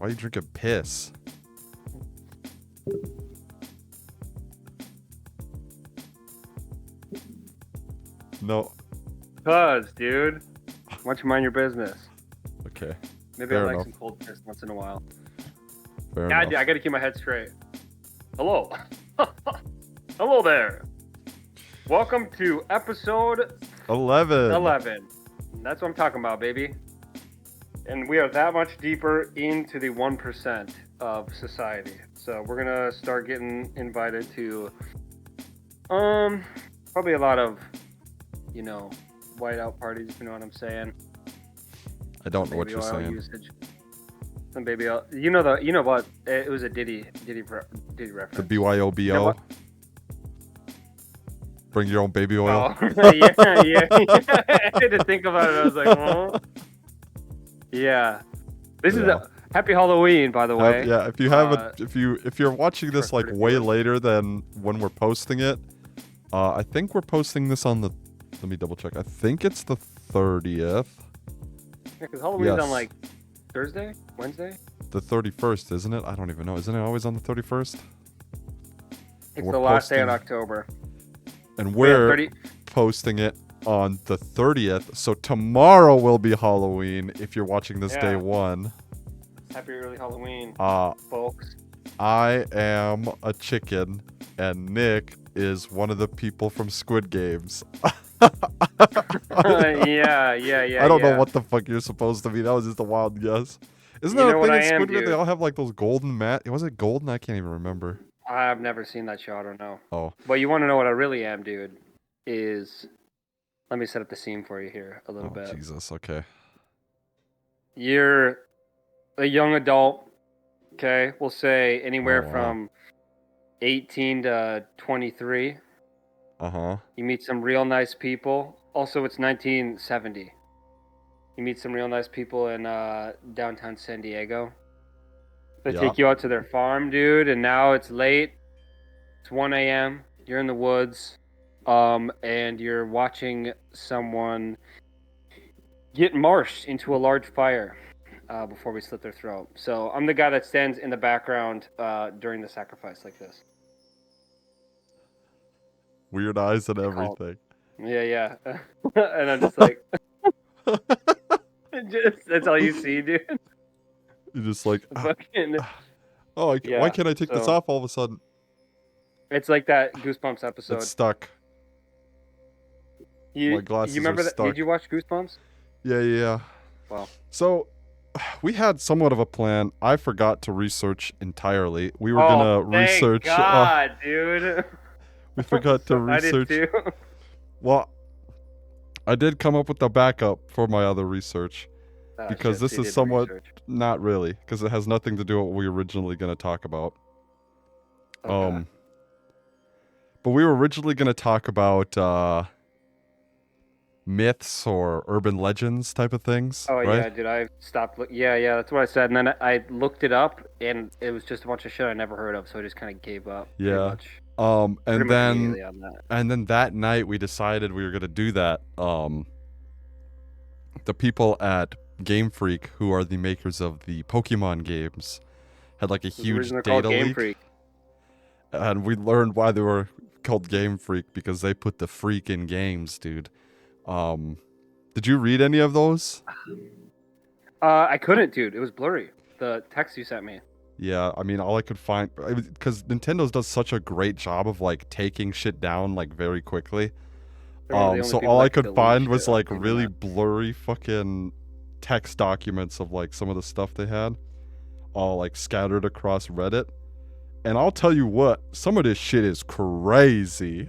Why are you drinking piss? No. Dude. Why don't you mind your business? Okay. Maybe Fair I like enough. some cold piss once in a while. Fair Yeah, enough. I gotta keep my head straight. Hello. Hello there. Welcome to episode 11. 11. That's what I'm talking about, baby. And we are that much deeper into the 1% of society. So we're gonna start getting invited to probably a lot of, whiteout parties, if you know what I'm saying. I don't know what Baby you're oil saying. usage. Some baby oil. You know what? It was a Diddy reference. The BYOBO. You know what? Bring your own baby oil. Oh, yeah. I had to think about it. I was like, oh. Yeah. This is a happy Halloween, by the way. Yeah, if you haven't, if you're watching this like way later than when we're posting it, I think we're posting this on the. Let me double check. I think it's the 30th. Yeah, because Halloween's on like Thursday, Wednesday. The 31st, isn't it? I don't even know. Isn't it always on the 31st? It's the last day in October. And we're posting it on the 30th. So tomorrow will be Halloween if you're watching this day one. Happy early Halloween, folks. I am a chicken, and Nick is one of the people from Squid Games. Yeah. I don't know what the fuck you're supposed to be. That was just a wild guess. Isn't that a thing in Squid Game? They all have like those golden Was it golden? I can't even remember. I've never seen that show. I don't know. Oh. But you want to know what I really am, dude? Let me set up the scene for you here a little bit. Jesus, okay. You're a young adult, okay? We'll say anywhere from 18 to 23. Uh-huh. You meet some real nice people. Also, it's 1970. You meet some real nice people in downtown San Diego. They take you out to their farm, dude, and now it's late. It's 1 a.m. You're in the woods, and you're watching someone get marched into a large fire before we slit their throat. So I'm the guy that stands in the background during the sacrifice like this. Weird eyes and everything. Yeah. And I'm just like... that's all you see, dude. You're just like... Fucking... why can't I take this off all of a sudden? It's like that Goosebumps episode. It's stuck. My glasses you remember are that? stuck. Did you watch Goosebumps? Yeah. Wow. So, we had somewhat of a plan. I forgot to research entirely. We were gonna research. Thank God, dude. We forgot to research. I did too. Well, I did come up with the backup for my other research because this is somewhat not really, because it has nothing to do with what we were originally going to talk about. Okay. But we were originally going to talk about myths or urban legends type of things. Oh, right? yeah, dude. I stopped. Yeah, that's what I said. And then I looked it up, and it was just a bunch of shit I never heard of, so I just kind of gave up. Yeah. And then that night we decided we were going to do that. The people at Game Freak, who are the makers of the Pokemon games, had like a huge data leak. Freak. And we learned why they were called Game Freak, because they put the freak in games, dude. Did you read any of those? I couldn't, dude. It was blurry. The text you sent me. Yeah, I mean, all I could find, because Nintendo does such a great job of like taking shit down like very quickly. So all I could find was like really blurry fucking text documents of like some of the stuff they had, all like scattered across Reddit. And I'll tell you what, some of this shit is crazy.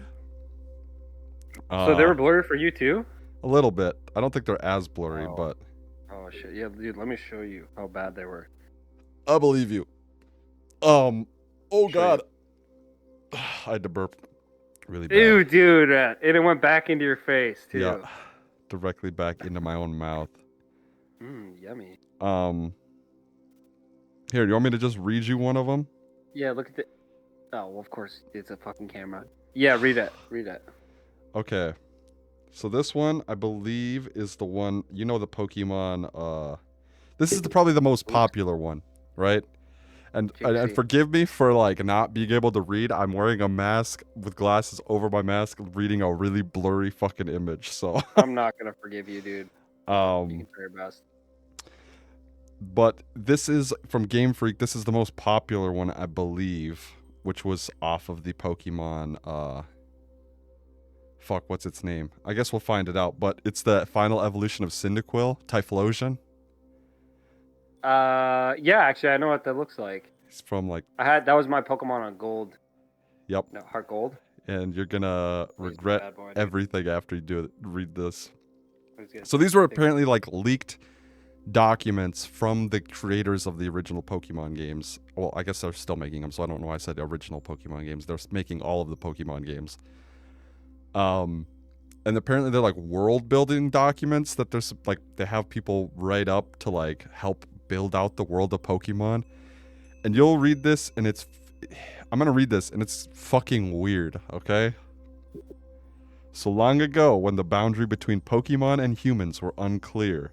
So they were blurry for you too? A little bit. I don't think they're as blurry, but... Oh shit, yeah, dude, let me show you how bad they were. I believe you. Oh god. I had to burp really bad. Dude, and it went back into your face too. Yeah, directly back into my own mouth. Yummy. Here, you want me to just read you one of them? Yeah, look at the... Oh, well, of course, it's a fucking camera. Yeah, read it. Okay. So this one, I believe, is the one... You know the Pokemon... This is probably the most popular one. right? And Juicy. forgive me for like not being able to read. I'm wearing a mask with glasses over my mask, reading a really blurry fucking image. So, I'm not gonna forgive you, dude. But you um, can try your best. but this is from Game Freak. This is the most popular one, I believe, which was off of the Pokemon. Fuck, what's its name? I guess we'll find it out. But it's the final evolution of Cyndaquil, Typhlosion. Yeah, actually, I know what that looks like. It's from like, That was my Pokemon on Gold. yep. No, Heart Gold. And you're gonna He's a regret bad boy, dude. everything after you read this. He's So these were apparently like leaked documents from the creators of the original Pokemon games. Well, I guess they're still making them, so I don't know why I said original Pokemon games. They're making all of the Pokemon games. And apparently they're like world building documents that there's like they have people write up to like help build out the world of Pokemon. And you'll read this and I'm gonna read this and it's fucking weird, okay? So long ago, when the boundary between Pokemon and humans were unclear,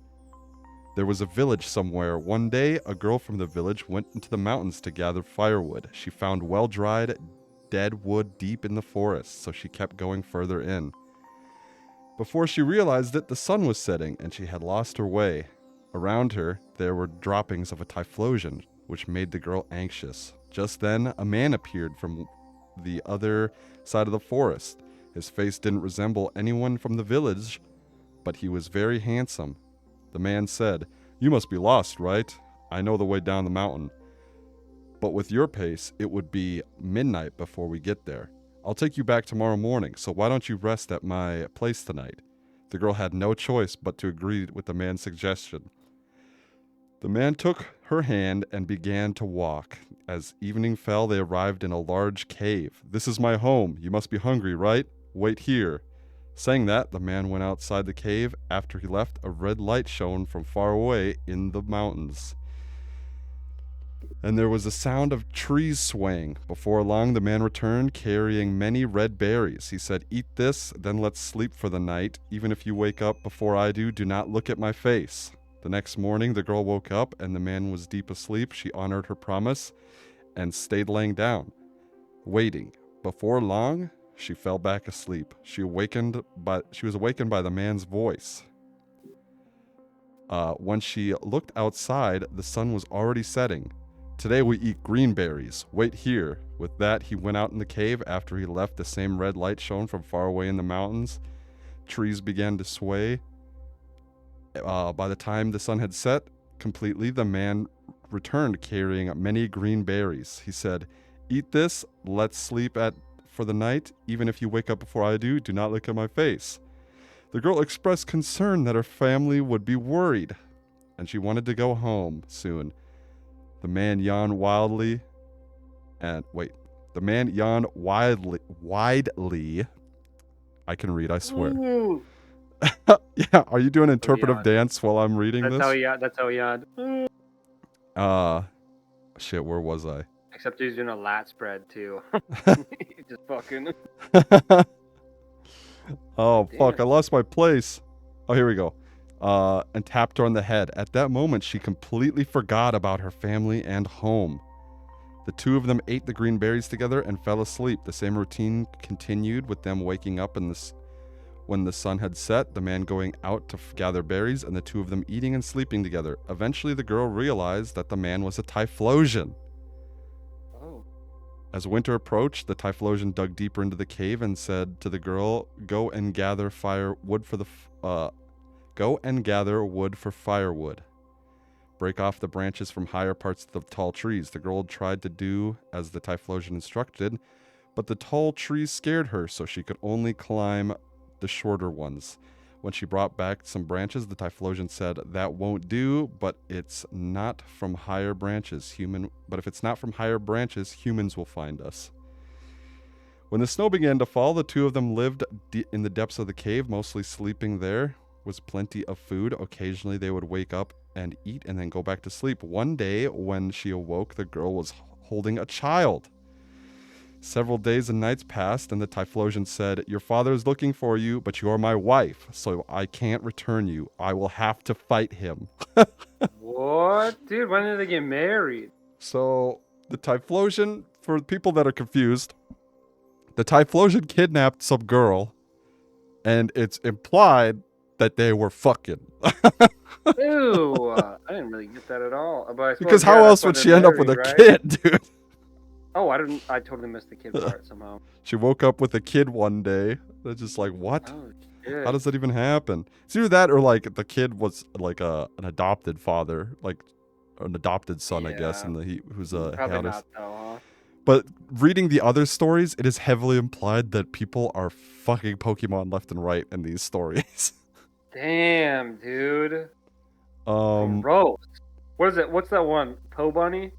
there was a village somewhere. One day, a girl from the village went into the mountains to gather firewood. She found well-dried, dead wood deep in the forest, so she kept going further in. Before she realized it, the sun was setting, and she had lost her way. Around her, there were droppings of a Typhlosion, which made the girl anxious. Just then, a man appeared from the other side of the forest. His face didn't resemble anyone from the village, but he was very handsome. The man said, "You must be lost, right? I know the way down the mountain. But with your pace, it would be midnight before we get there. I'll take you back tomorrow morning, so why don't you rest at my place tonight?" The girl had no choice but to agree with the man's suggestion. The man took her hand and began to walk. As evening fell, they arrived in a large cave. "This is my home. You must be hungry, right? Wait here." Saying that, the man went outside the cave. After he left, a red light shone from far away in the mountains. And there was a sound of trees swaying. Before long, the man returned, carrying many red berries. He said, "Eat this, then let's sleep for the night. Even if you wake up before I do not look at my face." The next morning, the girl woke up, and the man was deep asleep. She honored her promise and stayed laying down, waiting. Before long, she fell back asleep. She was awakened by the man's voice. When she looked outside, the sun was already setting. "Today we eat green berries. Wait here." With that, he went out in the cave. After he left, the same red light shone from far away in the mountains. Trees began to sway. By the time the sun had set completely, the man returned carrying many green berries. He said, "Eat this. Let's sleep for the night. Even if you wake up before I do not look at my face." The girl expressed concern that her family would be worried, and she wanted to go home soon. The man yawned wildly. The man yawned widely. I can read, I swear. Ooh. Yeah, are you doing interpretive dance while I'm reading this? That's how he yawned. Shit, where was I? Except he's doing a lat spread too. Just fucking. Oh, fuck, I lost my place. Oh, here we go. And tapped her on the head. At that moment, she completely forgot about her family and home. The two of them ate the green berries together and fell asleep. The same routine continued, with them waking up when the sun had set, the man going out to gather berries, and the two of them eating and sleeping together. Eventually, the girl realized that the man was a Typhlosion. Oh. As winter approached, the Typhlosion dug deeper into the cave and said to the girl, "Go and gather wood for firewood. Break off the branches from higher parts of the tall trees." The girl tried to do as the Typhlosion instructed, but the tall trees scared her, so she could only climb the shorter ones. When she brought back some branches, the Typhlosion said, "That won't do, but it's not from higher branches. If it's not from higher branches, humans will find us." When the snow began to fall, the two of them lived in the depths of the cave, mostly sleeping. There was plenty of food. Occasionally, they would wake up and eat and then go back to sleep. One day, when she awoke, the girl was holding a child. Several days and nights passed, and the Typhlosion said, "Your father is looking for you, but you are my wife, so I can't return you. I will have to fight him." What? Dude, when did they get married? So the Typhlosion, for people that are confused, the Typhlosion kidnapped some girl, and it's implied that they were fucking. Ew, I didn't really get that at all. But I suppose, Because how else would she end up with a kid, dude? Oh, I totally missed the kid part somehow. She woke up with a kid one day. They're just like, what? Oh, shit. How does that even happen? It's either that or like the kid was like an adopted father, like an adopted son, I guess, and who's probably not though, huh? But reading the other stories, it is heavily implied that people are fucking Pokemon left and right in these stories. Damn, dude. Gross. What is it? What's that one? Po Bunny?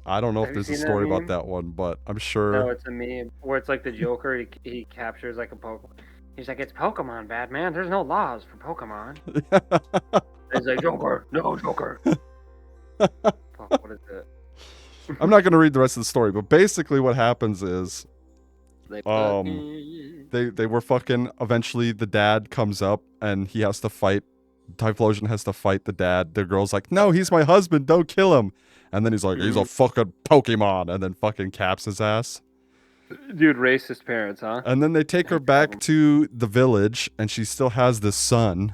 I don't know if there's a story about that one, but I'm sure. No, it's a meme where it's like the Joker. He captures like a Pokemon. He's like, it's Pokemon, Batman. There's no laws for Pokemon. He's like, Joker, no Joker. Fuck, what is it? I'm not gonna read the rest of the story, but basically what happens is, they were fucking. Eventually, the dad comes up and he has to fight. Typhlosion has to fight the dad. The girl's like, no, he's my husband. Don't kill him. And then he's like, he's a fucking Pokemon, and then fucking caps his ass. Dude, racist parents, huh? And then they take her back to the village, and she still has this son.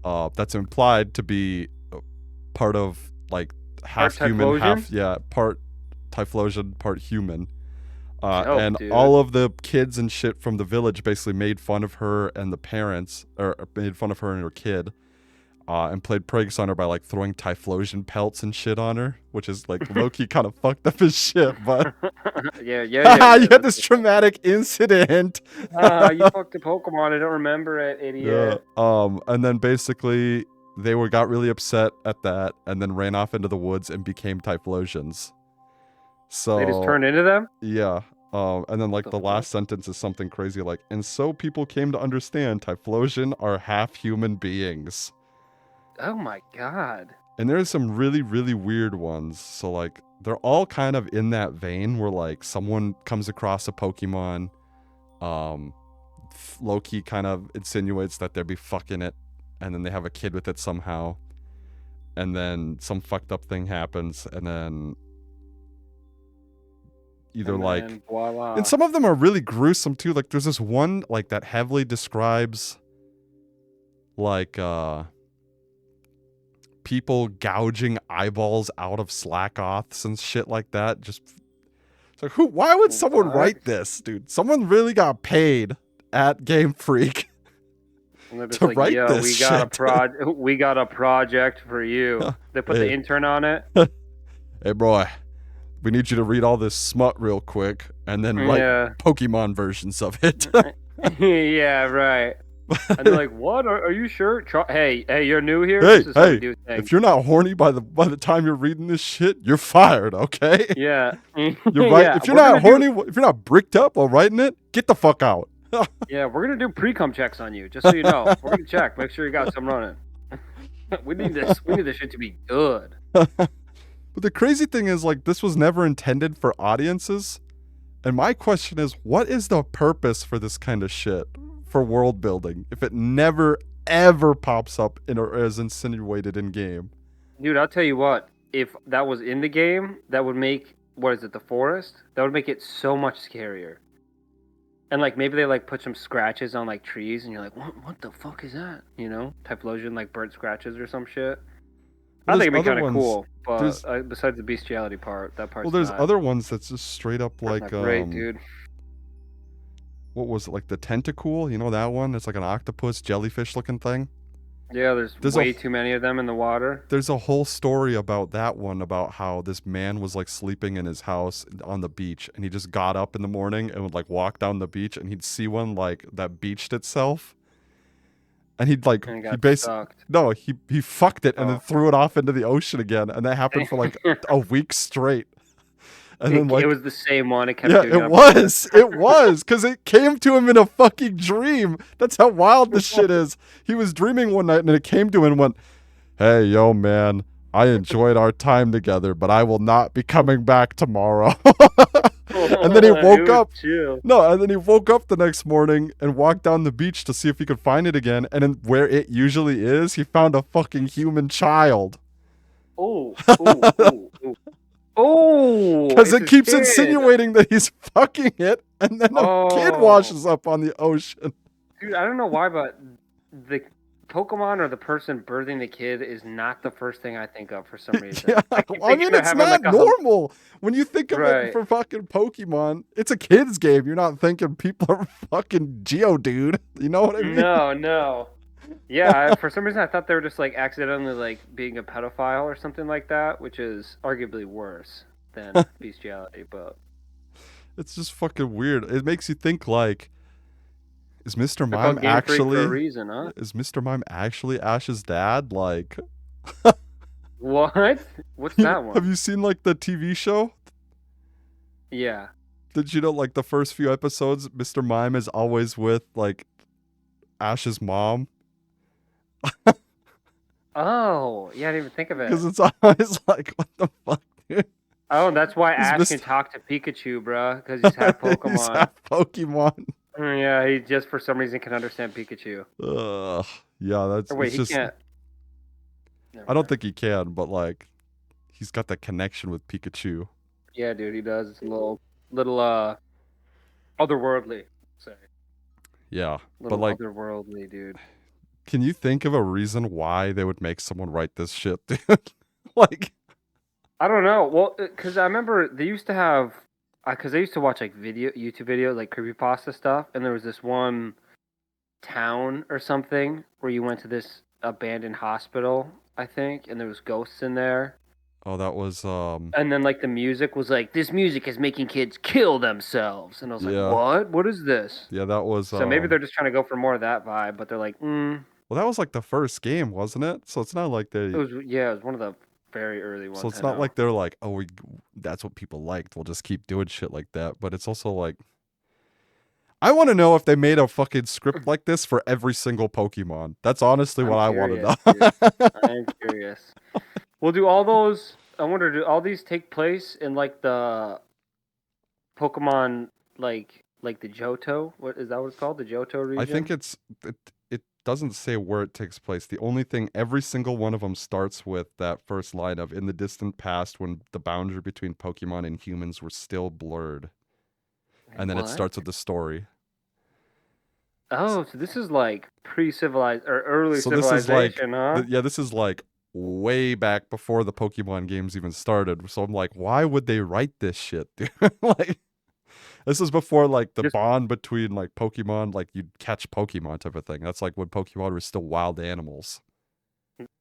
That's implied to be part of like half human, part Typhlosion, part human. Dude. All of the kids and shit from the village basically made fun of her and the parents, or made fun of her and her kid. And played pranks on her by like throwing Typhlosion pelts and shit on her, which is like low-key kind of fucked up as shit, but yeah. You had this traumatic incident. You fucked a Pokemon, I don't remember it, idiot. Yeah. And then basically they got really upset at that and then ran off into the woods and became Typhlosions. So they just turned into them? Yeah. And then like the last sentence is something crazy like, and so people came to understand Typhlosion are half human beings. Oh my god. And there's some really, really weird ones. So like they're all kind of in that vein where like someone comes across a Pokemon, low-key kind of insinuates that they'll be fucking it, and then they have a kid with it somehow. And then some fucked up thing happens, and then voila. And some of them are really gruesome too. Like there's this one like that heavily describes like people gouging eyeballs out of Slackoths and shit like that. Just it's like, why would someone write this, dude? Someone really got paid at Game Freak to write this shit. We got a project for you. They put the intern on it. Hey, boy, we need you to read all this smut real quick and then write Pokemon versions of it. Yeah, right. And they're like, "What? Are you sure? Hey, you're new here. Hey, if you're not horny by the time you're reading this shit, you're fired. Okay? Yeah, you're right. Yeah, if you're not horny, if you're not bricked up while writing it, get the fuck out." Yeah, we're gonna do pre-cum checks on you, just so you know. We're gonna check, make sure you got some running. We need this. We need this shit to be good. But the crazy thing is, like, this was never intended for audiences. And my question is, what is the purpose for this kind of shit? For world building, if it never ever pops up or is insinuated in game. Dude, I'll tell you what, if that was in the game, that would make, the forest? That would make it so much scarier. And like maybe they like put some scratches on like trees and you're like, what the fuck is that? You know? Typhlosion like burnt scratches or some shit. I think it'd be kind of cool, but besides the bestiality part, that part's there's other ones that's just straight up like great, dude. What was it, like the Tentacool? You know that one? It's like an octopus, jellyfish looking thing. Yeah, there's way too many of them in the water. There's a whole story about that one, about how this man was like sleeping in his house on the beach, and he just got up in the morning and would like walk down the beach, and he'd see one like that beached itself. And he'd like, he fucked it and then threw it off into the ocean again. And that happened for like a week straight. And then like, it was the same one. It kept doing it was. It was. Because it came to him in a fucking dream. That's how wild this shit is. He was dreaming one night and it came to him and went, "Hey, yo, man, I enjoyed our time together, but I will not be coming back tomorrow." And then he woke up. And then he woke up the next morning and walked down the beach to see if he could find it again. And then where it usually is, he found a fucking human child. Oh, oh, oh, oh, oh! Because It's it his keeps kid. insinuating that he's fucking it, and then a kid Oh, washes up on the ocean. dude, I don't know why, but the Pokemon or the person birthing the kid is not the first thing I think of for some reason. Yeah, I keep I mean, thinking of it's having not like normal. When you think of it right. for fucking Pokemon, it's a kid's game. You're not thinking people are fucking Geodude. You know what I mean? No, no. Yeah, for some reason I thought they were just like accidentally like being a pedophile or something like that, which is arguably worse than bestiality. But It's just fucking weird. It makes you think like, is Mr. they're Mime called Game Freak for a actually reason, huh? is Mr. Mime actually Ash's dad? Like, What? What's that have one? you seen like the TV show? Yeah. Did you know like the first few episodes, Mr. Mime is always with like Ash's mom? Oh, yeah, I didn't even think of it. Because it's always like, what the fuck, dude? Oh, that's why Is Ash can Mr. talk to Pikachu, bruh, because he's half He's Pokemon. half Pokemon. Yeah, he just for some reason can understand Pikachu. Ugh. Yeah, that's Or it's wait, he just can't. Never I don't mind. think he can, but like he's got that connection with Pikachu. Yeah, dude, he does. It's a little otherworldly. Say, Yeah. But little like, otherworldly, dude. can you think of a reason why they would make someone write this shit, dude? Like, I don't know. Well, because I remember they used to have, because I used to watch like YouTube videos, like creepypasta stuff, and there was this one town or something where you went to this abandoned hospital, I think, and there was ghosts in there. oh, that was And then like the music was like, this music is making kids kill themselves, and I was like, yeah. what? What is this? Yeah, that was So maybe they're just trying to go for more of that vibe, but they're like, well, that was like the first game, wasn't it? So it's not like it they was yeah, it was one of the very early so ones. it's I not know. like they're like, "Oh, that's what people liked. We'll just keep doing shit like that." But it's also like I want to know if they made a fucking script like this for every single Pokemon. That's honestly I'm what I want to curious, dude. know. I'm curious. Well, do all those? I wonder, do all these take place in like the Pokemon, like the Johto? What is that? What it's called? The Johto I think region? it doesn't say where it takes place. The only thing every single one of them starts with that first line of in the distant past when the boundary between Pokemon and humans were still blurred. Wait, And then it what? starts with the story. Oh, so this is like pre-civilized or early So this is like civilization, huh? yeah, this is like way back before the Pokemon games even started. So I'm like, why would they write this shit, dude? Like this is before like the Just bond between like Pokemon, like you'd catch Pokemon type of thing. That's like when Pokemon were still wild animals.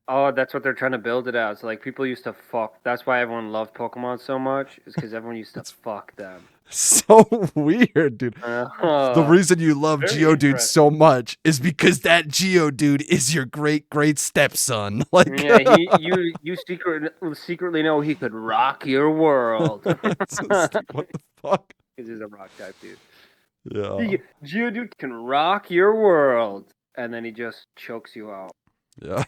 oh, that's what they're trying to build it as. Like people used to fuck. That's why everyone loved Pokemon so much, is because everyone used to It's fuck them. so weird, dude. The Uh, reason you love very Geodude so interesting. much is because that Geodude is your great great stepson. Like Yeah, you secretly know he could rock your world. it's just like, what the fuck? Because he's a rock type dude. Yeah. Geodude can rock your world, and then he just chokes you out. Yeah.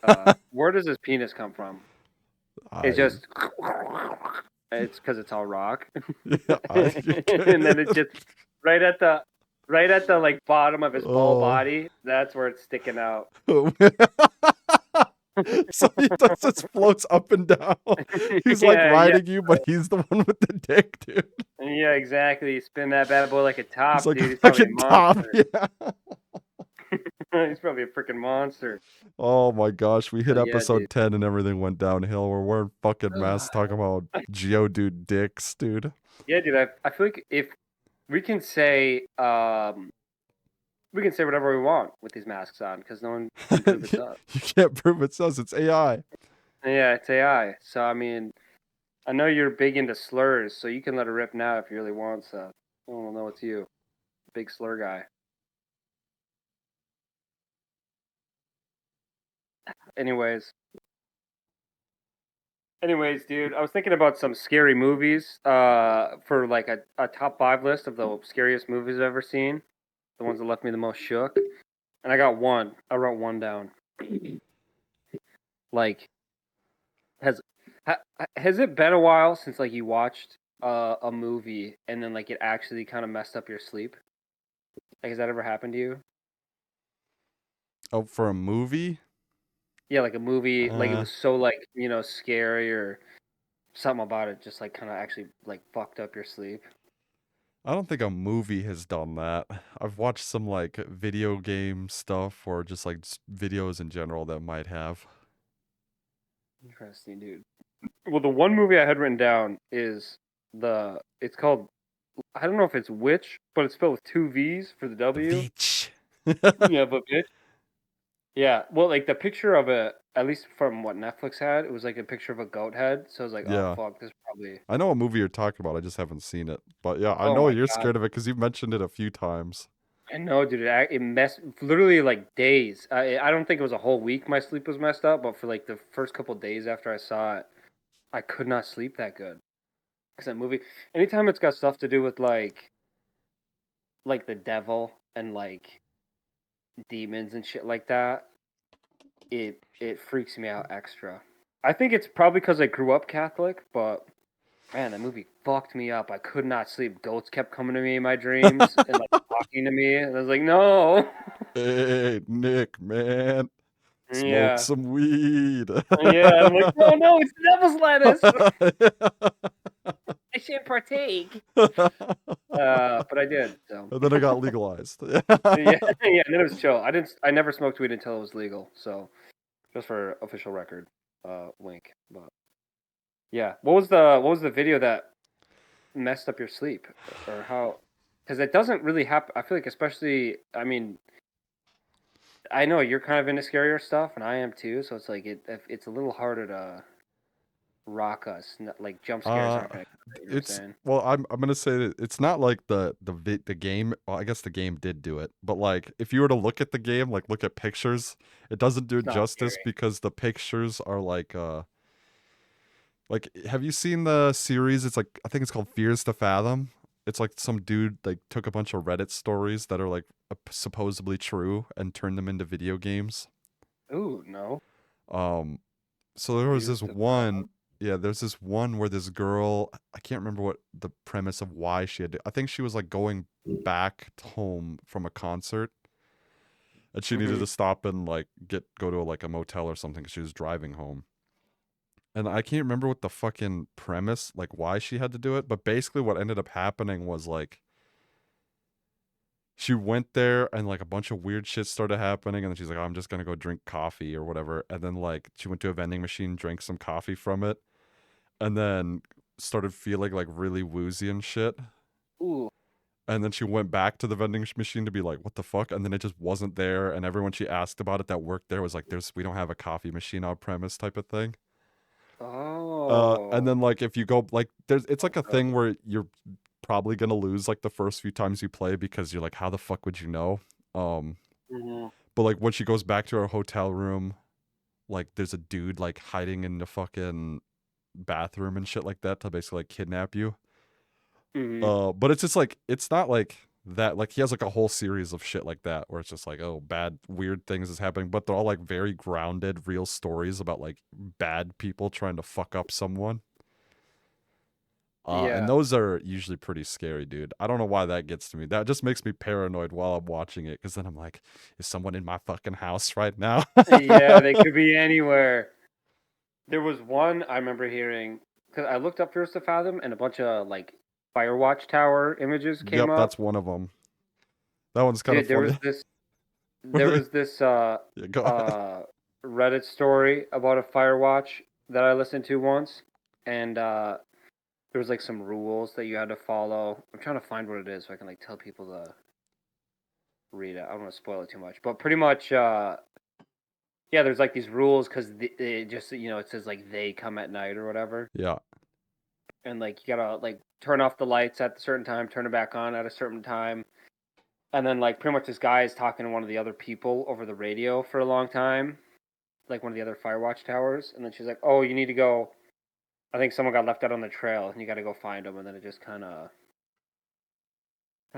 Where does his penis come from? It's I just it's because it's all rock, yeah, and then it's just right at the like bottom of his ball oh. body. That's where it's sticking out. So he does this floats up and down. He's like Yeah, yeah, riding you, but he's the one with the dick, dude. yeah, exactly. Spin that bad boy like a He's top, like a dude. He's probably a fucking top. monster. Yeah. He's probably a freaking monster. Oh my gosh, we hit So yeah, dude. episode 10 and everything went downhill. We're wearing fucking masks talking about Geodude dicks, dude. Yeah, dude. I feel like if we can say we can say whatever we want with these masks on because no one can prove it's us. You can't prove it's us. It's AI. Yeah, it's AI. So I mean, I know you're big into slurs, so you can let it rip now if you really want. So no one will know it's you, big slur guy. Anyways, dude, I was thinking about some scary movies. For like a top 5 list of the scariest movies I've ever seen, the ones that left me the most shook. And I got one. I wrote one down. Like, has has it been a while since like you watched a movie and then like it actually kind of messed up your sleep? Like, has that ever happened to you? Oh, for a movie? Yeah, like a movie, like it Uh, was so like scary or something about it, just like kind of actually like fucked up your sleep. I don't think a movie has done that. I've watched some like video game stuff or just like videos in general that might have. Interesting, dude. Well, the one movie I had written down is it's called, I don't know if it's Witch, but it's spelled with two V's for the The W. Beach. Yeah, but bitch. Yeah, well, like the picture of it, at least from what Netflix had, it was like a picture of a goat head. So I was like, oh Yeah. fuck, this probably. I know what movie you're talking about. I just haven't seen it. But yeah, I Oh know my you're god, scared of it because you've mentioned it a few times. I know, dude. It messed literally like days. I don't think it was a whole week my sleep was messed up, but for like the first couple days after I saw it, I could not sleep that good. Because that movie, anytime it's got stuff to do with like the devil and like demons and shit like that, it freaks me out extra. I think it's probably because I grew up Catholic, but man, that movie fucked me up. I could not sleep. Goats kept coming to me in my dreams and like talking to me, and I was like, no. Hey, Nick, man. Smoke Yeah, some weed. yeah. I'm like, no, no, it's devil's lettuce. I can't partake. But I did. So And then it got legalized. yeah, yeah. And then it was chill. I didn't. I never smoked weed until it was legal. So just for official record, wink. But yeah, what was the video that messed up your sleep, or how? Because it doesn't really happen. I feel like, especially, I mean, I know you're kind of into scarier stuff, and I am too. So it's like it's a little harder to rock us. Like jump scares Uh, aren't gonna cut it, you know what I'm it's saying? well, I'm gonna say that it's not like the game. Well, I guess the game did do it, but like if you were to look at the game, like look at pictures, it doesn't do It's it not justice scary. because the pictures are like have you seen the series? It's like I think it's called Fears to Fathom. It's like some dude like took a bunch of Reddit stories that are like supposedly true and turned them into video games. Ooh, no. Um, so there was Fears this to one, fathom. yeah, there's this one where this girl, I can't remember what the premise of why she had I think she was like going back home from a concert and she needed Mm-hmm. to stop and like go to like a motel or something 'cause she was driving home. And I can't remember what the fucking premise, like why she had to do it, but basically what ended up happening was like she went there and like a bunch of weird shit started happening and then she's like, oh, I'm just gonna go drink coffee or whatever. And then like she went to a vending machine, drank some coffee from it, and then started feeling like really woozy and shit. Ooh. And then she went back to the vending machine to be like, "What the fuck?" And then it just wasn't there. And everyone she asked about it that worked there was like, "There's we don't have a coffee machine on premise," type of thing. And Oh. then like if you go like there's it's like a Fucked up. thing where you're probably gonna lose like the first few times you play because you're like, "How the fuck would you know?" Um, Mm-hmm. but like when she goes back to her hotel room, like there's a dude like hiding in the fucking bathroom and shit like that to basically like kidnap you. Mm-hmm. But it's just like it's not like that. Like he has like a whole series of shit like that where it's just like, oh, bad, weird things is happening, but they're all like very grounded, real stories about like bad people trying to fuck up someone. And Yeah. those are usually pretty scary, dude. I don't know why that gets to me. That just makes me paranoid while I'm watching it, because then I'm like, is someone in my fucking house right now? Yeah, they could be anywhere. There was one I remember hearing because I looked up Fears to Fathom and a bunch of like Firewatch Tower images came Yep, that's up. one of them. That one's kind of Dude, there was funny. this Where there they, was this yeah, go ahead. uh Reddit story about a Firewatch that I listened to once, and there was like some rules that you had to follow. I'm trying to find what it is so I can like tell people to read it. I don't want to spoil it too much, but pretty much yeah, there's like these rules because it just it says like they come at night or whatever, Yeah, and like you gotta like turn off the lights at a certain time, turn it back on at a certain time, and then like pretty much this guy is talking to one of the other people over the radio for a long time, like one of the other Firewatch towers, and then she's like, "Oh, you need to go. I think someone got left out on the trail, and you got to go find them." And then it just kind of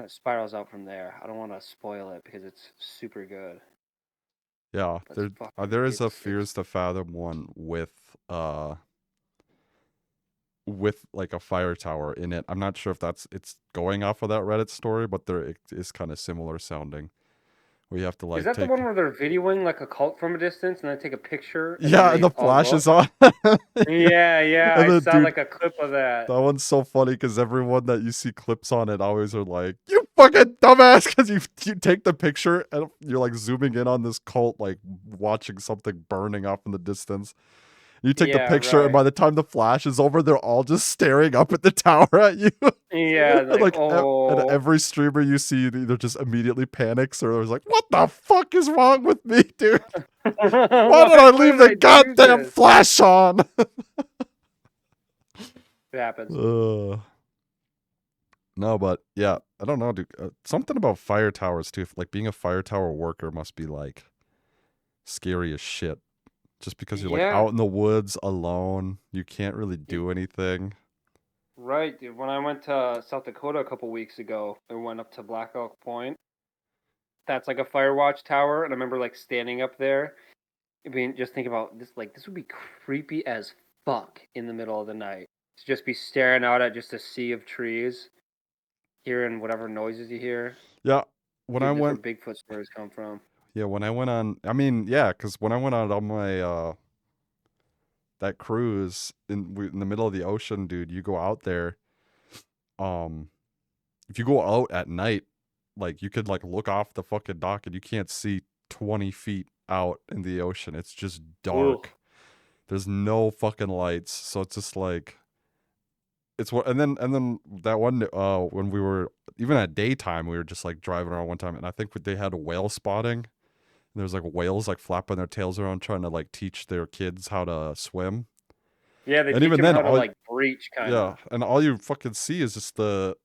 spirals out from there. I don't want to spoil it because it's super good. yeah. But it's fucking There is a it's Fears to Fathom one with like a fire tower in it. I'm not sure if it's going off of that Reddit story, but there it is kind of similar sounding, where you have to Is like that the take. one where they're videoing like a cult from a distance and then take a picture and then Yeah, and they the all flash go is up? on. Yeah. Yeah, And I then, saw dude, like a clip of that. that one's so funny because everyone that you see clips on it always are like, "You fucking dumbass," because you take the picture and you're like zooming in on this cult, like watching something burning off in the distance. You take the Yeah, picture, and right. by the time the flash is over, they're all just staring up at the tower at you. Yeah, And like like, and oh. every streamer you see either just immediately panics or is like, "What the fuck is wrong with me, dude? Why did I Why leave did the I do goddamn this? flash on?" It happens. No, but yeah, I don't know, dude. Something about fire towers too. Like being a fire tower worker must be like scary as shit. Just because you're like Yeah, out in the woods alone, you can't really y- do anything. right, dude. When I went to South Dakota a couple weeks ago, I went up to Black Elk Point. That's like a fire watch tower, and I remember like standing up there, I mean, just think about this. Like, this would be creepy as fuck in the middle of the night to just be staring out at just a sea of trees, hearing whatever noises you hear. Yeah, when I Dude, this is where went, Bigfoot stories come from. yeah, when I went on, I mean, yeah, because when I went out on my that cruise in the middle of the ocean, dude, you go out there. Um, if you go out at night, like you could like look off the fucking dock and you can't see 20 feet out in the ocean. It's just Ooh. dark. There's no fucking lights, so it's just like it's what. And then that one when we were even at daytime, we were just like driving around one time, and I think they had whale spotting. And there's like whales like flapping their tails around trying to like teach their kids how to swim. Yeah, they And teach even him then, how to all like breach, kind yeah, of. and all you fucking see is just the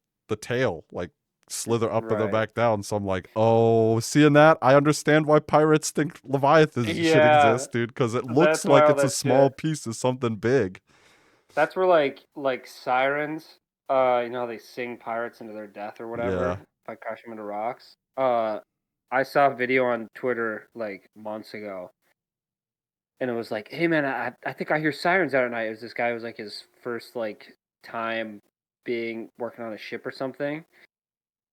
tail like slither up and then Right. back down. So I'm like, oh, seeing that, I understand why pirates think Leviathan should Yeah, exist, dude, because it looks that's why like all it's a that small shit. piece of something big. That's where like sirens, you know how they sing pirates into their death or Yeah. whatever by crashing them into rocks. I saw a video on Twitter like months ago, and it was like, "Hey man, I think I hear sirens out at night." It was this guy, it was like his first like time being working on a ship or something.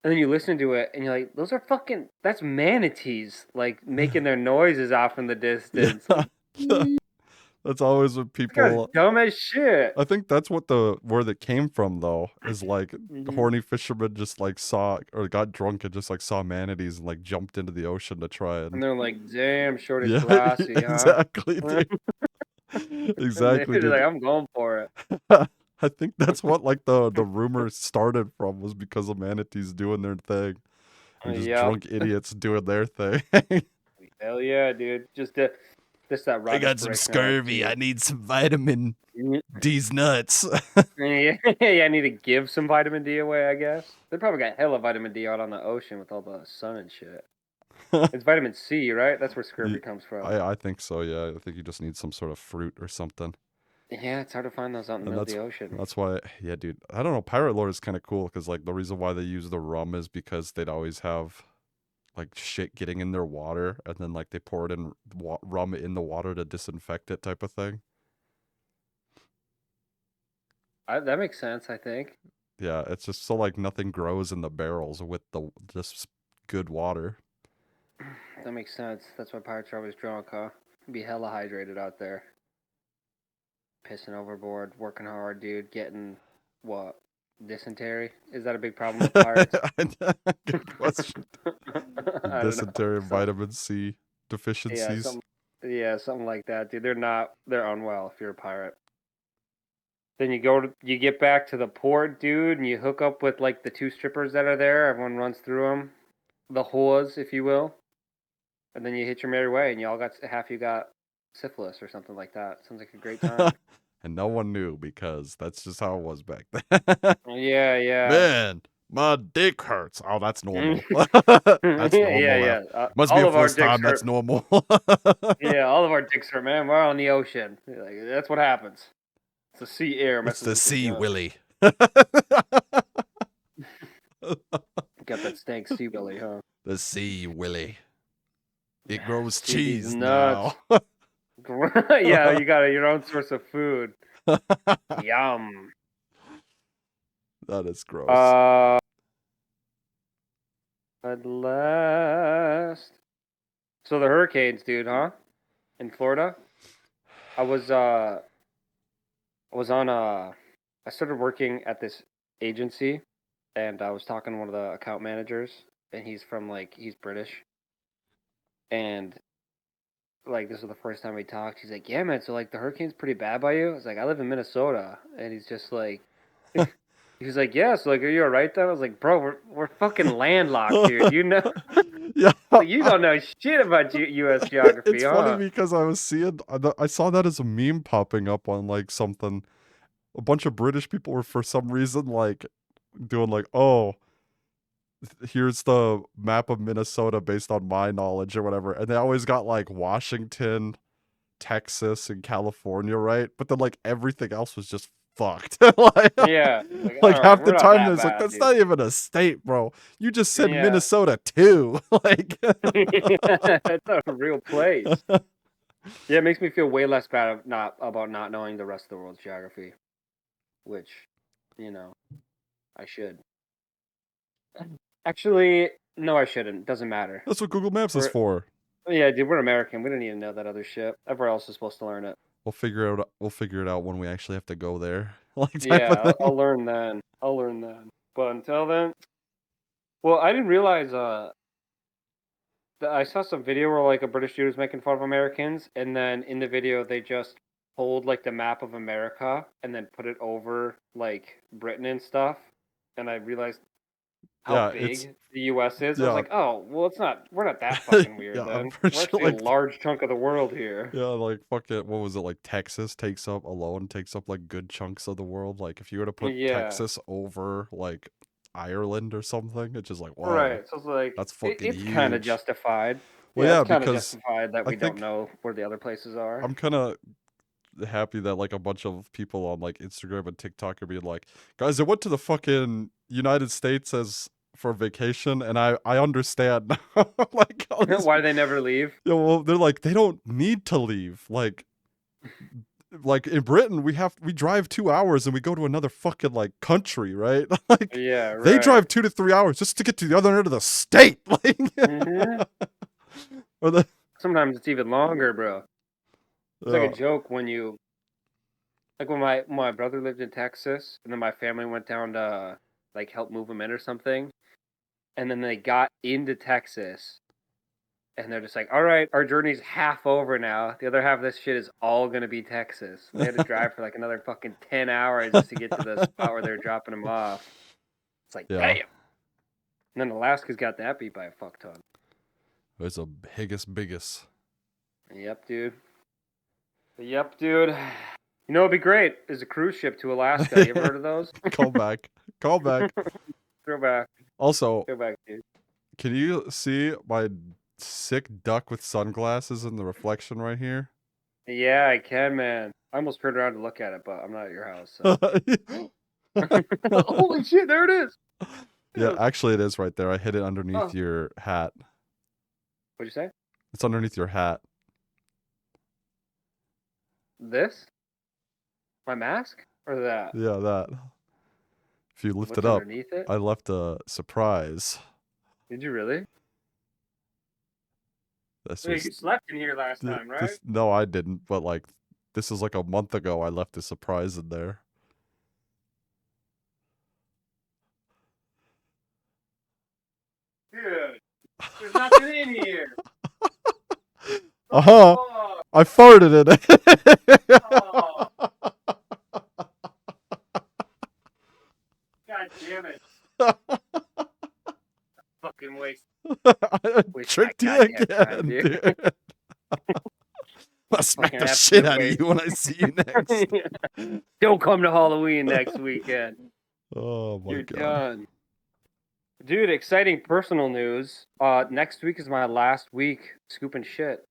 And then you listen to it and you're like, "Those are fucking that's manatees like making their noises off in the Yeah. distance." Like, That's always what this guy's people. dumb as shit. I think that's what the where that came from though, is like Hmm. horny fishermen just like saw or got drunk and just like saw manatees and like jumped into the ocean to try And and. they're like, "Damn, shorty's Yeah, classy, huh?" exactly, dude. And Exactly, they're like, dude. "I'm going for it." I think that's what like the rumor started from, was because of manatees doing their thing and just Yep. drunk idiots doing their thing. Hell yeah, dude. Just that I raw got some desperation I like scurvy. too. I need some vitamin D's nuts. Yeah, yeah, I need to give some vitamin D away, I guess. They probably got hella vitamin D out on the ocean with all the sun and shit. It's vitamin C, right? That's where scurvy Ye- comes from. I think so. Yeah, I think you just need some sort of fruit or something. Yeah, it's hard to find those out in the And middle of the ocean. that's why, yeah, dude. I don't know. Pirate lore is kind of cool because like the reason why they use the rum is because they'd always have like shit getting in their water, and then like they pour it in rum in the water to disinfect it, type of thing. That makes sense, I think. Yeah, it's just so like nothing grows in the barrels with the just good water. That makes sense. That's why pirates are always drunk, huh? Be hella hydrated out there. Pissing overboard, working hard, dude. Getting what? Dysentery? Is that a big problem with pirates? Good question. I don't know. Dysentery, vitamin C Yeah, deficiencies. something like that, dude. They're unwell if you're a pirate. Then you get back to the port, dude, and you hook up with like the two strippers that are there. Everyone runs through them, the whores, if you will, and then you hit your merry way, and you all got half you got syphilis or something like that. Sounds like a great time. And no one knew because that's just how it was back then. Yeah, yeah. Man, my dick hurts. Oh, that's normal. That's Yeah, normal now. yeah. Must be All a of our first dicks time. That's hurt. normal. Yeah, all of our dicks hurt, man. We're on the ocean. Like, that's what happens. It's the sea air It's messes the with your sea, guts. Willie. Got that stank sea belly, huh? The sea, Willie. It grows Dude, these cheese nuts. now. Yeah, you got your own source of food. Yum. That is gross. Uh, at last. So the hurricanes, dude, huh? In Florida, I was on I started working at this agency, and I was talking to one of the account managers, and he's British, and like this was the first time we talked. He's like, "Yeah, man. So like the hurricane's pretty bad by you?" I was like, "I live in Minnesota," and he's just like, he was like, "Yeah." So like, are you alright then? I was like, "Bro, we're fucking landlocked here. Do you know? Yeah, Like you don't know shit about U.S. it's geography, funny huh?" because I was seeing, I saw that as a meme popping up on like something. A bunch of British people were for some reason like doing like, oh, here's the map of Minnesota based on my knowledge or whatever, and they always got like Washington, Texas, and California right, but then like everything else was just fucked. Yeah. Like, all Like right, half the we're not time that there's like bad, that's dude. not even a state, bro. You just said Yeah. Minnesota too. Like It's a real place. Yeah, it makes me feel way less bad about not knowing the rest of the world's geography, which, you know, I should. Actually, no, I shouldn't. Doesn't matter. that's what Google Maps is We're for. Yeah, dude, we're American. We don't need to know that other shit. Everyone else is supposed to learn it. We'll figure it out when we actually have to go there. Like type Yeah, of thing. I'll learn then. I'll learn then. But until then, well, I didn't realize that I saw some video where like a British dude was making fun of Americans, and then in the video they just hold like the map of America and then put it over like Britain and stuff, and I realized how Yeah, it's big the U.S. is. I was yeah. like, oh, well, we're not that fucking weird Yeah, I'm then. pretty We're sure actually a like large chunk of the world here. yeah, like fuck it. What was it like? Texas takes up like good chunks of the world. Like if you were to put Yeah, Texas over like Ireland or something, it's just like whoa, right. So it's like that's fucking it's kind of huge. justified. Well, Yeah, it's yeah, kind of because justified that I we don't think know where the other places are. I'm kind of happy that like a bunch of people on like Instagram and TikTok are being like, guys, I went to the fucking United States as for vacation, and I understand. Like all these, Why do they never leave? yeah, well, they're like they don't need to leave. Like in Britain, we drive 2 hours and we go to another fucking like country, right? Like Yeah, they right. drive 2 to 3 hours just to get to the other end of the state. Like, Hmm. or the Sometimes it's even longer, bro. It's like a yeah, joke when you like when my brother lived in Texas, and then my family went down to like help move him in or something, and then they got into Texas, and they're just like, "All right, our journey's half over now. The other half of this shit is all gonna be Texas." And they had to drive for like another fucking 10 hours just to get to the spot where they're dropping him off. It's like, yeah. damn. And then Alaska's got that beat by a fuck ton. It's a biggest. Yep, dude. Yep, dude. You know, it'd be great is a cruise ship to Alaska. You ever heard of those? Call back, call back. Throwback. Also, Throwback, dude. can you see my sick duck with sunglasses in the reflection right here? Yeah, I can, man. I almost turned around to look at it, but I'm not at your house, so. Holy shit, there it is. Yeah, Yeah. actually, it is right there. I hid it underneath Oh, your hat. what'd you say? It's underneath your hat. This? My mask? Or that? Yeah, that. If you lift it What's up, underneath it? I left a surprise. Did you really? This Wait, was you slept in here last time, right? this. No, I didn't. But like, this is like a month ago. I left a surprise in there. Dude, there's nothing in here. Uh What the huh. fuck? I farted in it. Oh, god damn it. Fucking I waste my tricked you goddamn time, again, dude. dude. I'll smack Fucking the shit absolute out of waste. you when I see you next. Don't come to Halloween next weekend. Oh my You're god. done. Dude, exciting personal news. Next week is my last week scooping shit.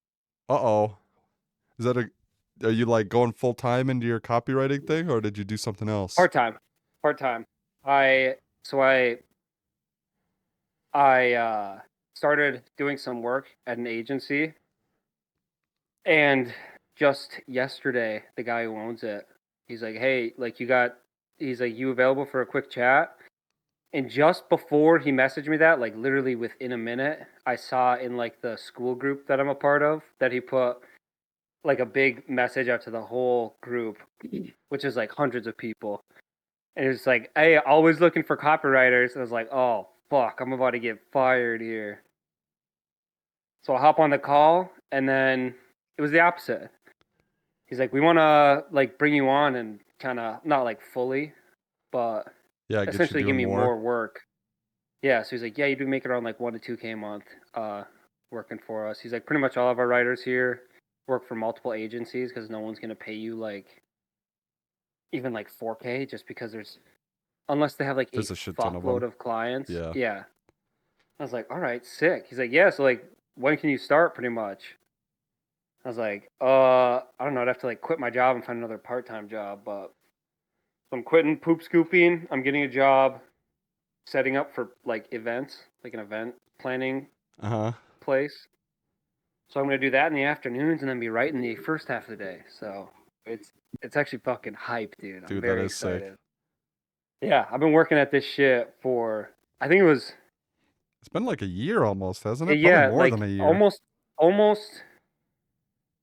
Uh oh. Is that a? Are you like going full time into your copywriting thing, or did you do something else? Part time. Part time. I so I started doing some work at an agency, and just yesterday the guy who owns it, he's like, "Hey, like you available for a quick chat?" And just before he messaged me that, like literally within a minute, I saw in like the school group that I'm a part of that he put like a big message out to the whole group, which is like hundreds of people. And it's like, hey, always looking for copywriters. And I was like, oh fuck, I'm about to get fired here. So I hop on the call, and then it was the opposite. He's like, we want to like bring you on and kind of not like fully, but Yeah, get you essentially give doing me more. more work. Yeah, so he's like, yeah, you do make it around like 1 to 2K a month, working for us. He's like, pretty much all of our writers here work for multiple agencies because no one's gonna pay you like even like 4K just because unless they have like a There's a shit ton of fuckload them. of clients. Yeah. Yeah, I was like, all right, sick. He's like, yeah, so like when can you start? Pretty much. I was like, I don't know. I'd have to like quit my job and find another part-time job, but so I'm quitting poop scooping. I'm getting a job setting up for like events, like an event planning Uh-huh. place. So I'm gonna do that in the afternoons and then be writing the first half of the day. So it's actually fucking hype, dude. I'm Dude, that very is sick. excited. Yeah, I've been working at this shit for I think it was It's been like a year almost, hasn't it? Probably yeah, more than like a year. almost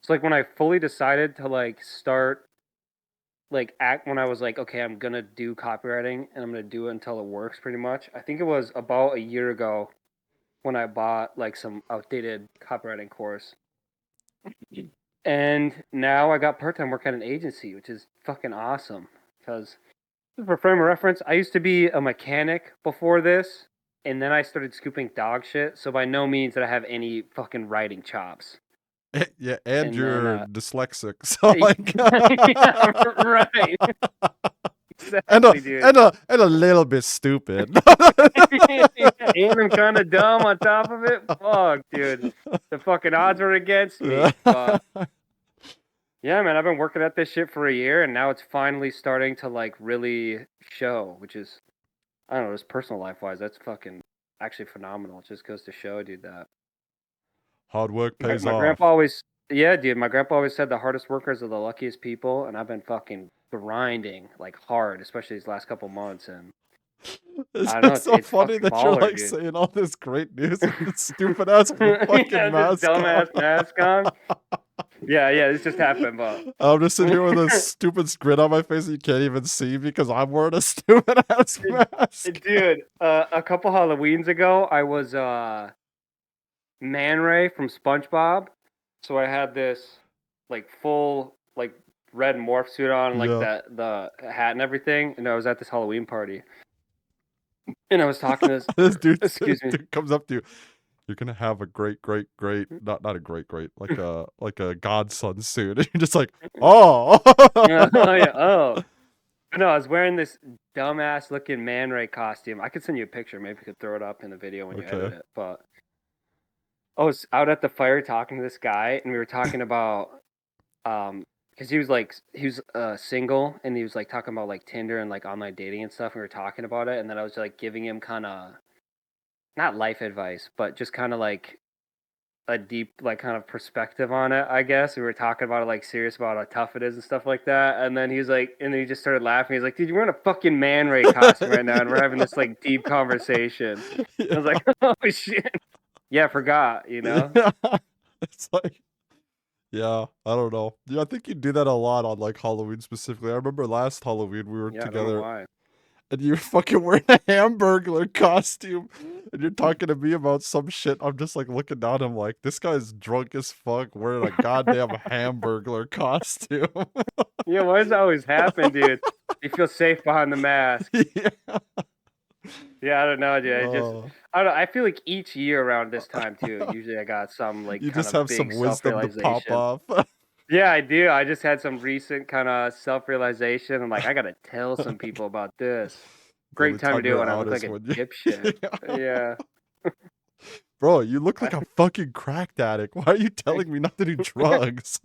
it's like when I fully decided to like start like act when I was like, okay, I'm gonna do copywriting and I'm gonna do it until it works pretty much. I think it was about a year ago when I bought like some outdated copywriting course. And now I got part time work at an agency, which is fucking awesome. Because for frame of reference, I used to be a mechanic before this, and then I started scooping dog shit. So by no means did I have any fucking writing chops. Yeah, and And then, you're dyslexic, so like, yeah, right, and exactly, dude. a little bit stupid. And I'm kind of dumb on top of it. Fuck, dude. The fucking odds are against me. But yeah, man, I've been working at this shit for a year, and now it's finally starting to like really show, which is I don't know, just personal life wise, that's fucking actually phenomenal. It just goes to show, dude, that Hard work pays my off. grandpa always, yeah, dude, my grandpa always said the hardest workers are the luckiest people, and I've been fucking grinding like hard, especially these last couple months, and It's I don't know, just it's, so it's funny fucking that you're baller, like dude. saying all this great news with this stupid ass fucking Yeah, this mask on. dumbass mask on. Yeah, yeah, this just happened, but I'm just sitting here with a stupid grin on my face that you can't even see because I'm wearing a stupid ass mask. dude, a couple Halloweens ago, I was Man Ray from SpongeBob. So I had this like full like red morph suit on, and, like Yeah. the hat and everything, and I was at this Halloween party, and I was talking to this. This Excuse me. dude comes up to you. You're gonna have a great, not a great, like a godson soon. And you're just like, oh. Oh yeah. Oh no, I was wearing this dumbass looking Man Ray costume. I could send you a picture. Maybe you could throw it up in the video when you edit Okay. it. But I was out at the fire talking to this guy, and we were talking about because he was single, and he was like talking about like Tinder and like online dating and stuff. We were talking about it, and then I was like giving him kind of not life advice, but just kind of like a deep like kind of perspective on it. I guess we were talking about it like serious about how tough it is and stuff like that. And then he's like, and then he just started laughing. He's like, "Dude, you're wearing a fucking Man Ray costume right now, and we're having this like deep conversation." I was Yeah. like, "Oh shit, yeah, I forgot," you know? Yeah. It's like, yeah, I don't know. Yeah, I think you do that a lot on like Halloween specifically. I remember last Halloween we were Yeah, I don't know together why. and you're fucking wearing a hamburglar costume and you're talking to me about some shit. I'm just like looking down, I'm like, this guy's drunk as fuck wearing a goddamn hamburglar costume. Yeah, why does that always happen, dude? You feel safe behind the mask. Yeah. Yeah, I don't know, dude. Oh. I don't know. I feel like each year around this time too. Usually, I got some like You kind just of have some big self wisdom to pop realization. off. Yeah, I do. I just had some recent kind of self realization. I'm like, I gotta tell some people about this. The Great only time to time do it you're when I out look like is a when you dipshit. Yeah. Yeah. Bro, you look like a fucking crack addict. Why are you telling me not to do drugs?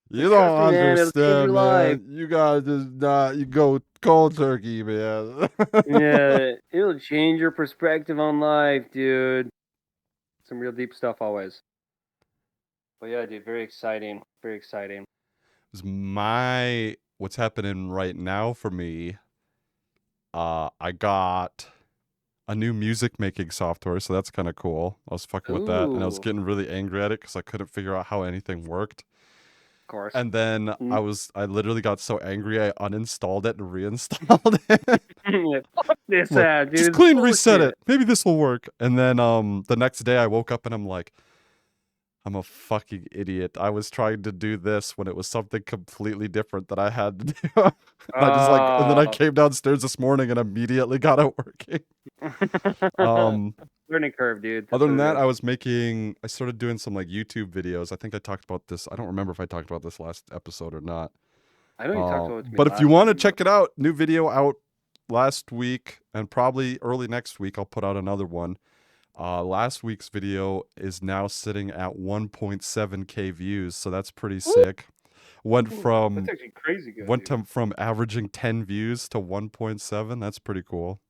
You Trust don't me, man. It'll change your understand, life. man. You gotta just not, you go cold turkey, man. Yeah, it'll change your perspective on life, dude. Some real deep stuff always. But yeah, dude, very exciting. Very exciting. What's happening right now for me. I got a new music making software, so that's kind of cool. I was fucking with that, and I was Ooh, getting really angry at it because I couldn't figure out how anything worked. of course. And then Mm. I literally got so angry I uninstalled it and reinstalled it. Fuck this I'm like, ad, just dude. It's clean reset it. bullshit. Maybe this will work. And then the next day I woke up and I'm like, I'm a fucking idiot. I was trying to do this when it was something completely different that I had to do. And then I Oh. came downstairs this morning and immediately got it working. Um, Learning curve, dude. That's Other than what it that, is. I started doing some like YouTube videos. I think I talked about this. I don't remember if I talked about this last episode or not. I know you talked about it to me But if you last want to time, but check it out, new video out last week and probably early next week, I'll put out another one. Last week's video is now sitting at 1.7K views, so that's pretty sick. Went ooh, that's from actually crazy good, went dude. to, from averaging 10 views to 1.7. That's pretty cool.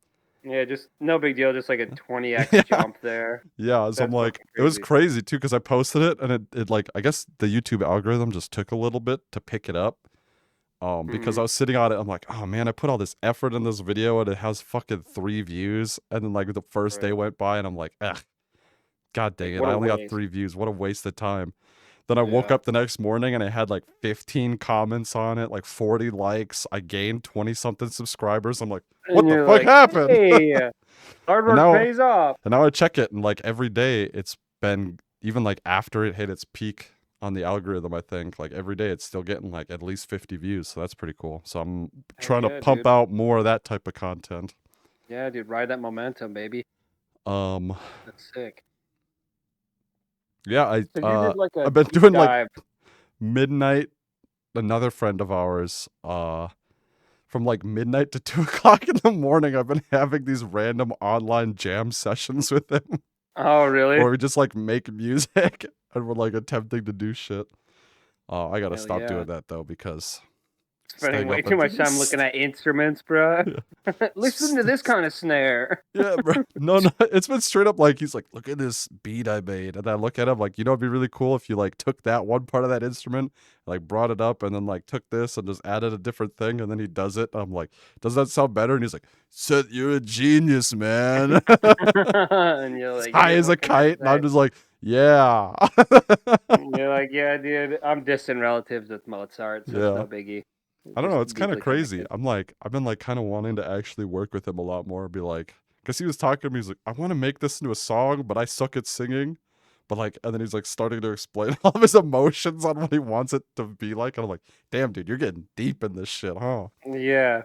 Yeah, just no big deal. Just like a 20x Yeah. jump there. Yeah, so I'm That's like, fucking it was crazy. crazy too because I posted it and it like I guess the YouTube algorithm just took a little bit to pick it up. Because Hmm. I was sitting on it, I'm like, oh man, I put all this effort in this video and it has fucking 3 views. And then like the first day Right. went by and I'm like, ugh, god dang Like, it, what I a only got waste. 3 views. What a waste of time. Then I woke Yeah. up the next morning and I had like 15 comments on it, like 40 likes. I gained 20 something subscribers. I'm like, And what the you're fuck like, happened? hey, hard and work now pays off. and now I check it and like every day it's been even like after it hit its peak on the algorithm, I think like every day it's still getting like at least 50 views. So that's pretty cool. So I'm Hell trying to yeah, pump dude. out more of that type of content. Yeah, dude. Ride that momentum, baby. Um That's sick. yeah, So you did like a I've been deep doing like dive. midnight. Another friend of ours, from like midnight to 2 o'clock in the morning, I've been having these random online jam sessions with him Oh, really? where we just like make music and we're like attempting to do shit. Oh, I gotta Hell stop yeah. doing that though because Spending staying way up too and much time looking at instruments, bro. yeah. Listen to this kind of snare. Yeah, bro. No, no, it's been straight up like he's like, look at this beat I made, and I look at him like, you know, it'd be really cool if you like took that one part of that instrument, like brought it up, and then like took this and just added a different thing, and then he does it. I'm like, does that sound better? And he's like, Seth, you're a genius, man. And you're As like, high yeah, as a what can I kite, and I'm say? just like, yeah, You're like, yeah, dude, I'm distant relatives with Mozart, so it's yeah. no biggie. I don't Just know. It's kind of deeply crazy. connected. I'm like, I've been like kind of wanting to actually work with him a lot more. Be like, because he was talking to me. He's like, I want to make this into a song, but I suck at singing. But like, and then he's like starting to explain all of his emotions on what he wants it to be like. And I'm like, damn, dude, you're getting deep in this shit, huh? Yeah,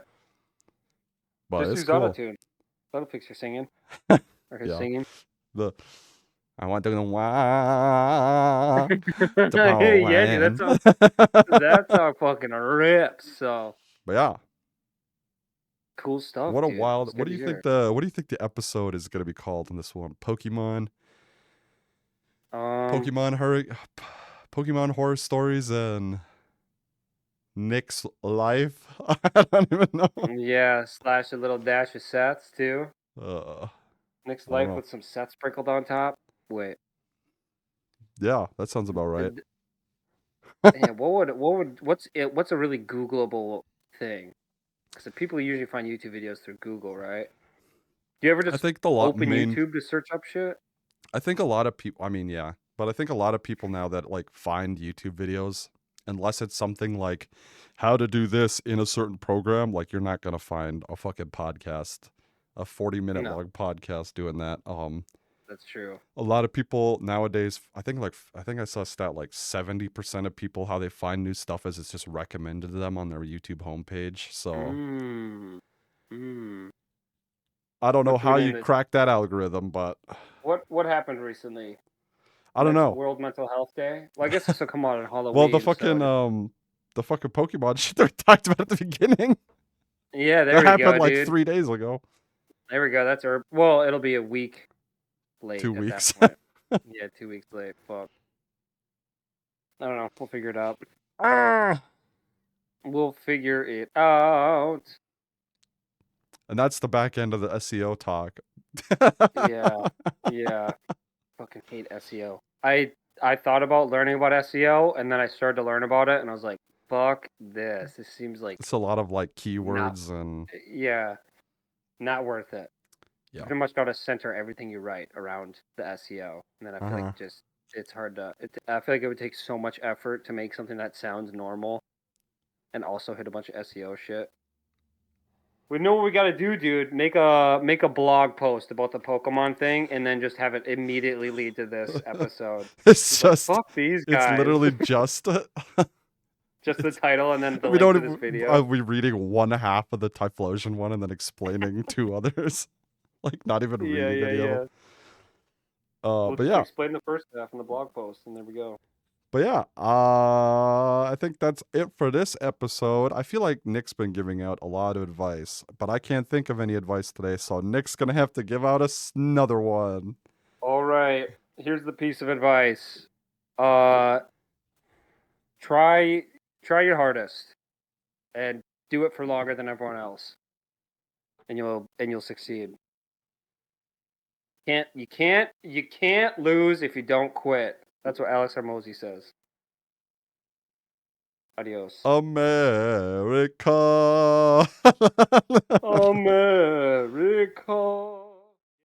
But just it's use cool. autotune. That'll fix your singing or his Yeah. singing. The I want to wah, to Yeah, dude, Poland. that song fucking rips. So But yeah, cool stuff, what a dude. wild. It's good to hear. What do you think the episode is gonna be called in this one? Um, Pokemon hurry, Pokemon horror stories and Nick's life. I don't even know. yeah, slash a little dash of sets too. Uh, Nick's I don't life know. with some sets sprinkled on top. Wait, Yeah, that sounds about right. did, yeah, what's a really Googleable thing? Because people usually find YouTube videos through Google, right? Do you ever I just think the lot open main. YouTube to search up shit? I think a lot of people. I mean, yeah, but I think a lot of people now that like find YouTube videos, unless it's something like how to do this in a certain program, like you're not gonna find a fucking podcast, a 40-minute No, long podcast doing that. that's true. A lot of people nowadays, I think I saw a stat like 70% of people how they find new stuff is it's just recommended to them on their YouTube homepage. So Mmm. Mmm. I don't We're know how feeding you the crack that algorithm, but what happened recently? I don't know. World Mental Health Day. Well, I guess this will come out on Well, Halloween, so the fucking Pokemon shit that we talked about at the beginning yeah, there that we happened go, like dude. 3 days ago, There we go. That's well, it'll be a week late two at that weeks. point. Yeah, 2 weeks late. Fuck. I don't know. We'll figure it out. Ah! We'll figure it out. And that's the back end of the SEO talk. Yeah. Yeah. Fucking hate SEO. I thought about learning about SEO and then I started to learn about it and I was like, fuck this. This seems like It's a lot of like not keywords and yeah. Not worth it. You Yeah. pretty much got to center everything you write around the SEO, and then I feel like Uh-huh. it's hard to. I feel like it would take so much effort to make something that sounds normal, and also hit a bunch of SEO shit. We know what we got to do, dude. Make a blog post about the Pokemon thing, and then just have it immediately lead to this episode. It's Just like just, fuck these it's guys. literally just, Just the it's, title and then the we link don't to this even, are video. we reading one half of the Typhlosion one and then explaining two others? Like, not even Yeah, reading yeah, any of them. yeah. We'll But just yeah. explain the first half in the blog post, and there we go. But yeah, I think that's it for this episode. I feel like Nick's been giving out a lot of advice, but I can't think of any advice today, so Nick's gonna have to give out us another one. All right. Here's the piece of advice. Uh, try your hardest, and do it for longer than everyone else, and you'll succeed. You can't lose if you don't quit. That's what Alex Hormozy says. Adios. America. America.